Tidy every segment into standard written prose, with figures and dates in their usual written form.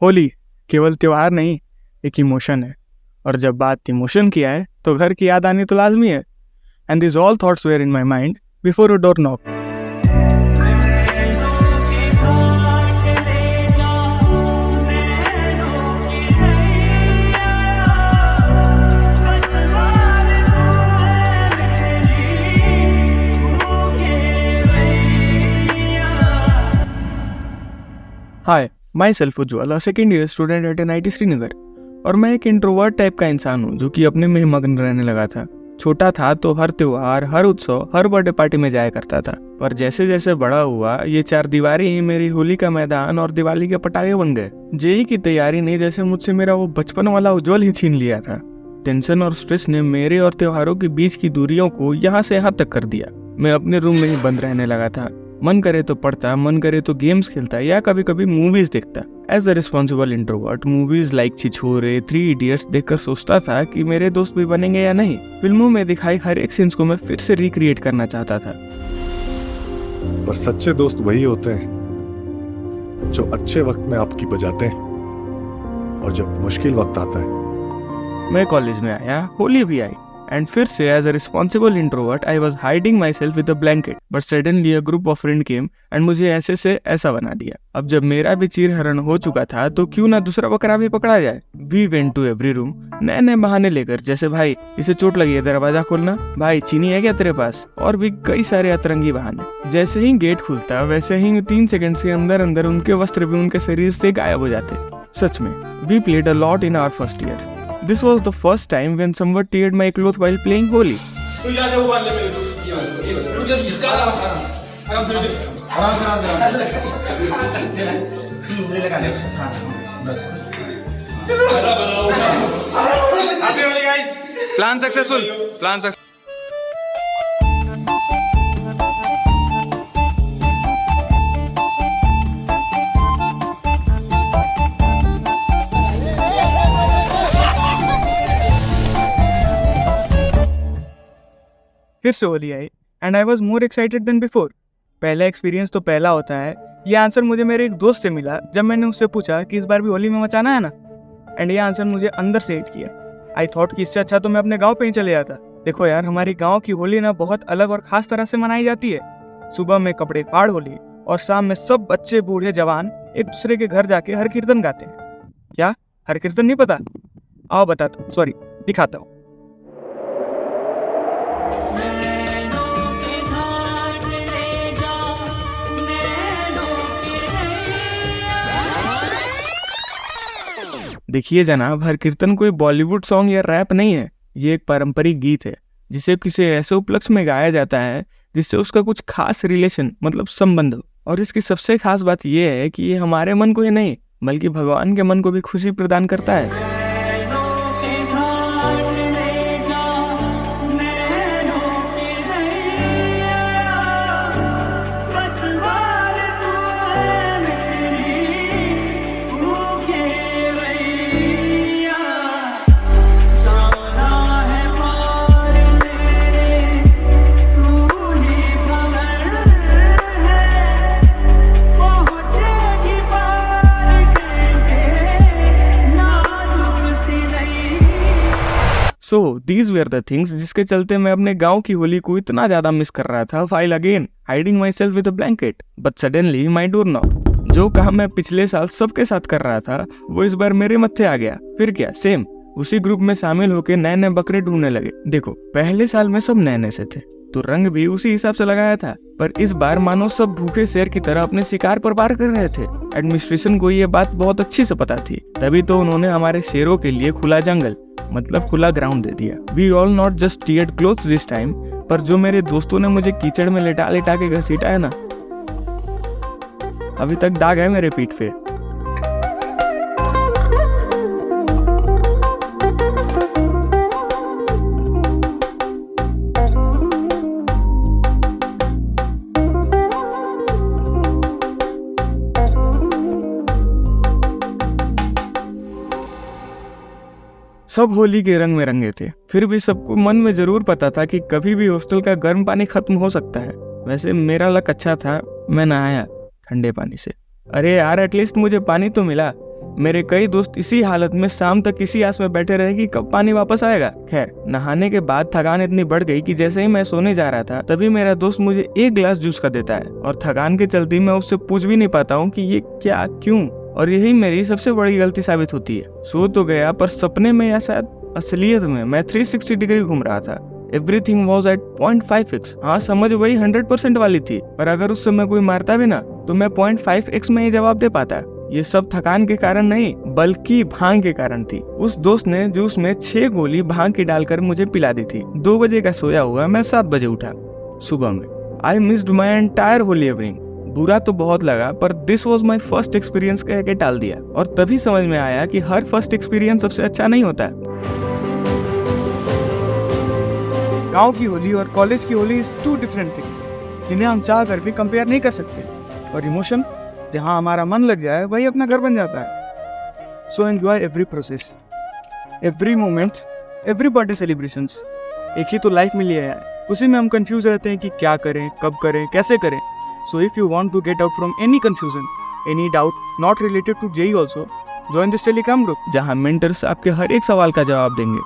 होली केवल त्योहार नहीं, एक इमोशन है। और जब बात इमोशन की आए तो घर की याद आनी तो लाजमी है। And this all thoughts were in my mind before a door knock. Hi, myself Ujjwal, second year student at NIT Srinagar. और मैं एक इंट्रोवर्ट टाइप का इंसान हूँ जो कि अपने में ही मग्न रहने लगा था। छोटा था तो हर त्योहार, हर उत्सव, हर बर्थडे पार्टी में जाया करता था। पर जैसे जैसे बड़ा हुआ, ये चार दीवारें ही मेरी होली का मैदान और दिवाली के पटाखे बन गए। जेई की तैयारी ने जैसे मुझसे मेरा वो बचपन वाला उज्ज्वल ही छीन लिया था। टेंशन और स्ट्रेस ने मेरे और त्योहारों के बीच की दूरियों को यहाँ से यहाँ तक कर दिया। मैं अपने रूम में ही बंद रहने लगा था। मन करे तो पढ़ता, मन करे तो गेम्स खेलता या कभी कभी मूवीज देखता। As a responsible introvert, movies like Chhichhore, 3 idiots देखकर सोचता था कि मेरे दोस्त भी बनेंगे या नहीं। फिल्मों में दिखाई हर एक सीन्स को मैं फिर से रिक्रिएट करना चाहता था। पर सच्चे दोस्त वही होते हैं जो अच्छे वक्त में आपकी बजाते हैं और जब मुश्किल वक्त आता है। मैं कॉलेज में आया, होली भी आई, एंड फिर से as a responsible introvert I was hiding myself with a blanket. But suddenly a group of friend came and मुझे ऐसे से ऐसा बना दिया। अब जब मेरा भी चीर हरण हो चुका था तो क्यों ना दूसरा बकरा भी पकड़ा जाए। We went to every room, नए नए बहाने लेकर, जैसे भाई इसे चोट लगी है दरवाजा खोलना, भाई चीनी है क्या तेरे पास, और भी कई सारे अतरंगी बहाने। जैसे ही गेट खुलता वैसे ही 3 सेकंड के अंदर अंदर उनके वस्त्र भी उनके शरीर से गायब हो जाते। सच में we played a lot in our first year. This was the first time when someone teared my clothes while playing Holi. तू जा वो बांध ले मेरे को, ये बांध, रुक जा, झटका आराम से ले लगा ले, बस बनाओ। Happy Holi guys, Plan successful. Plan successful. फिर से होली आई and I was more excited than before. पहला एक्सपीरियंस तो पहला होता है। ये आंसर मुझे मेरे एक दोस्त से मिला जब मैंने उससे पूछा कि इस बार भी होली में मचाना है ना। एंड ये आंसर मुझे अंदर से हिट किया। आई थॉट कि इससे अच्छा तो मैं अपने गांव पे ही चले जाता। देखो यार, हमारी गांव की होली ना बहुत अलग और खास तरह से मनाई जाती है। सुबह में कपड़े फाड़ होली और शाम में सब बच्चे बूढ़े जवान एक दूसरे के घर जाके हर कीर्तन गाते हैं। क्या हर कीर्तन नहीं पता? आओ बताता हूँ, सॉरी दिखाता हूँ। देखिए जनाब, हर कीर्तन कोई बॉलीवुड सॉन्ग या रैप नहीं है। ये एक पारंपरिक गीत है जिसे किसी ऐसे उपलक्ष्य में गाया जाता है जिससे उसका कुछ खास रिलेशन मतलब संबंध हो। और इसकी सबसे खास बात यह है कि ये हमारे मन को ही नहीं बल्कि भगवान के मन को भी खुशी प्रदान करता है। So these were the things जिसके चलते मैं अपने गांव की होली को इतना ज्यादा मिस कर रहा था, while again hiding myself with a blanket. But suddenly my door knocked. जो काम मैं पिछले साल सबके साथ कर रहा था वो इस बार मेरे मत्थे आ गया। फिर क्या, सेम उसी ग्रुप में शामिल होके नए नए बकरे ढूंढने लगे। देखो, पहले साल में सब नए नए से थे तो रंग भी उसी हिसाब से लगाया था, पर इस बार मानो सब भूखे शेर की तरह अपने शिकार पर पार कर रहे थे। एडमिनिस्ट्रेशन को ये बात बहुत अच्छी से पता थी, तभी तो उन्होंने हमारे शेरों के लिए खुला जंगल मतलब खुला ग्राउंड दे दिया। We all not just teared clothes this time, पर जो मेरे दोस्तों ने मुझे कीचड़ में लेटा लेटा के घसीटा है ना, अभी तक दाग है मेरे पीठ पे। सब होली के रंग में रंगे थे, फिर भी सबको मन में जरूर पता था कि कभी भी हॉस्टल का गर्म पानी खत्म हो सकता है। वैसे मेरा लक अच्छा था, मैं नहाया ठंडे पानी से। अरे यार, एटलीस्ट मुझे पानी तो मिला। मेरे कई दोस्त इसी हालत में शाम तक इसी आस में बैठे रहे कि कब पानी वापस आएगा। खैर, नहाने के बाद थकान इतनी बढ़ गई कि जैसे ही मैं सोने जा रहा था तभी मेरा दोस्त मुझे 1 गिलास जूस का देता है और थकान के चलते मैं उससे पूछ भी नहीं पाता हूँ कि ये क्या, क्यों, और यही मेरी सबसे बड़ी गलती साबित होती है। सो तो गया, पर सपने में या शायद असलियत में मैं 360 डिग्री घूम रहा था। Everything was at 0.5x। हाँ, समझ वही 100% वाली थी, पर अगर उस समय कोई मारता भी ना तो मैं 0.5x में ही जवाब दे पाता। ये सब थकान के कारण नहीं बल्कि भांग के कारण थी। उस दोस्त ने जूस में 6 गोली भांग की डालकर मुझे पिला दी थी। 2 बजे का सोया हुआ मैं 7 बजे उठा सुबह में। I missed my entire Holi evening. बुरा तो बहुत लगा, पर this was my first experience कह के टाल दिया। और तभी समझ में आया कि हर फर्स्ट एक्सपीरियंस सबसे अच्छा नहीं होता। गांव की होली और कॉलेज की होली इज 2 डिफरेंट थिंग्स जिन्हें हम चाह कर भी कंपेयर नहीं कर सकते। और इमोशन जहां हमारा मन लग जाए वही अपना घर बन जाता है। So enjoy every process, every moment, every birthday celebrations. एक ही तो लाइफ मिली है यार, उसी में हम कंफ्यूज रहते हैं कि क्या करें, कब करें, कैसे करें। So if you want to get out from any confusion, any doubt not related to JEE also, join this Telegram group जहां मेंटर्स आपके हर एक सवाल का जवाब देंगे।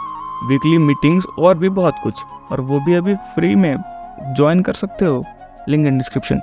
वीकली मीटिंग्स और भी बहुत कुछ, और वो भी अभी फ्री में। ज्वाइन कर सकते हो, लिंक इन डिस्क्रिप्शन।